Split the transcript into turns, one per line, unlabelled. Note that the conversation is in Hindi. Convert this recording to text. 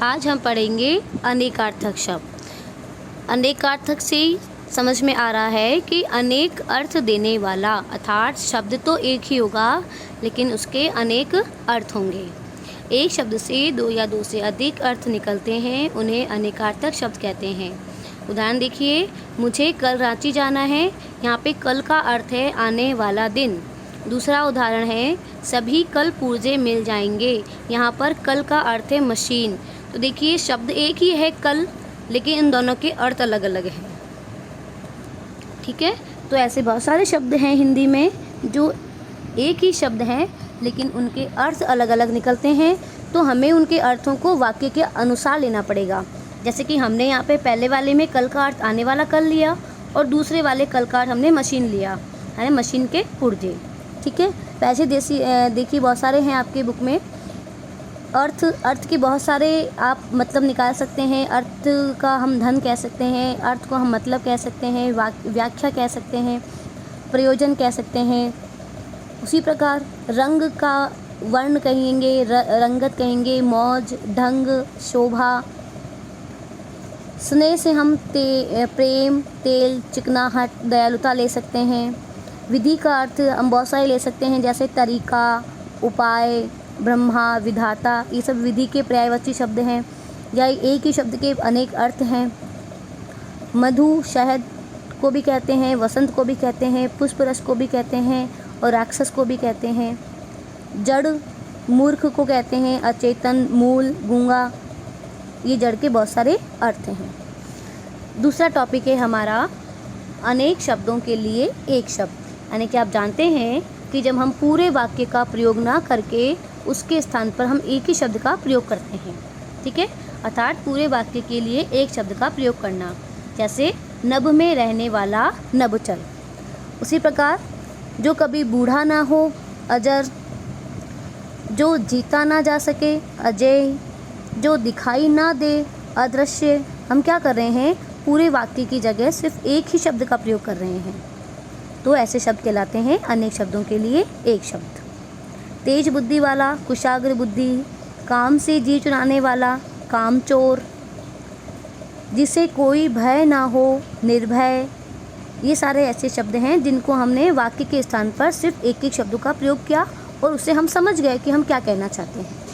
आज हम पढ़ेंगे अनेकार्थक शब्द। अनेकार्थक से समझ में आ रहा है कि अनेक अर्थ देने वाला, अर्थात शब्द तो एक ही होगा लेकिन उसके अनेक अर्थ होंगे। एक शब्द से दो या दो से अधिक अर्थ निकलते हैं, उन्हें अनेकार्थक शब्द कहते हैं। उदाहरण देखिए, मुझे कल रांची जाना है। यहाँ पे कल का अर्थ है आने वाला दिन। दूसरा उदाहरण है, सभी कल पुर्जे मिल जाएंगे। यहाँ पर कल का अर्थ है मशीन। तो देखिए, शब्द एक ही है कल, लेकिन इन दोनों के अर्थ अलग अलग हैं। ठीक है, तो ऐसे बहुत सारे शब्द हैं हिंदी में जो एक ही शब्द हैं लेकिन उनके अर्थ अलग अलग निकलते हैं। तो हमें उनके अर्थों को वाक्य के अनुसार लेना पड़ेगा। जैसे कि हमने यहाँ पे पहले वाले में कल का अर्थ आने वाला कल लिया और दूसरे वाले कल का अर्थ हमने मशीन लिया है, मशीन के पुर्जे। ठीक है, वैसे देखिए बहुत सारे हैं आपके बुक में। अर्थ के बहुत सारे आप मतलब निकाल सकते हैं। अर्थ का हम धन कह सकते हैं, अर्थ को हम मतलब कह सकते हैं, व्याख्या कह सकते हैं, प्रयोजन कह सकते हैं। उसी प्रकार रंग का वर्ण कहेंगे, रंगत कहेंगे, मौज, ढंग, शोभा। स्नेह से हम प्रेम, तेल, चिकनाहट, दयालुता ले सकते हैं। विधि का अर्थ हम बहुत सारे ले सकते हैं, जैसे तरीका, उपाय, ब्रह्मा, विधाता। ये सब विधि के पर्यायवाची शब्द हैं या एक ही शब्द के अनेक अर्थ हैं। मधु, शहद को भी कहते हैं, वसंत को भी कहते हैं, पुष्प रस को भी कहते हैं और राक्षस को भी कहते हैं। जड़, मूर्ख को कहते हैं, अचेतन, मूल, गूंगा। ये जड़ के बहुत सारे अर्थ हैं। दूसरा टॉपिक है हमारा अनेक शब्दों के लिए एक शब्द। यानी कि आप जानते हैं कि जब हम पूरे वाक्य का प्रयोग ना करके उसके स्थान पर हम एक ही शब्द का प्रयोग करते हैं। ठीक है, अर्थात पूरे वाक्य के लिए एक शब्द का प्रयोग करना। जैसे नभ में रहने वाला नभचल। उसी प्रकार जो कभी बूढ़ा ना हो अजर, जो जीता ना जा सके अजय, जो दिखाई ना दे अदृश्य। हम क्या कर रहे हैं, पूरे वाक्य की जगह सिर्फ एक ही शब्द का प्रयोग कर रहे हैं। तो ऐसे शब्द कहलाते हैं अनेक शब्दों के लिए एक शब्द। तेज बुद्धि वाला कुशाग्र बुद्धि, काम से जी चुराने वाला कामचोर, जिसे कोई भय ना हो निर्भय। ये सारे ऐसे शब्द हैं जिनको हमने वाक्य के स्थान पर सिर्फ एक एक शब्दों का प्रयोग किया और उससे हम समझ गए कि हम क्या कहना चाहते हैं।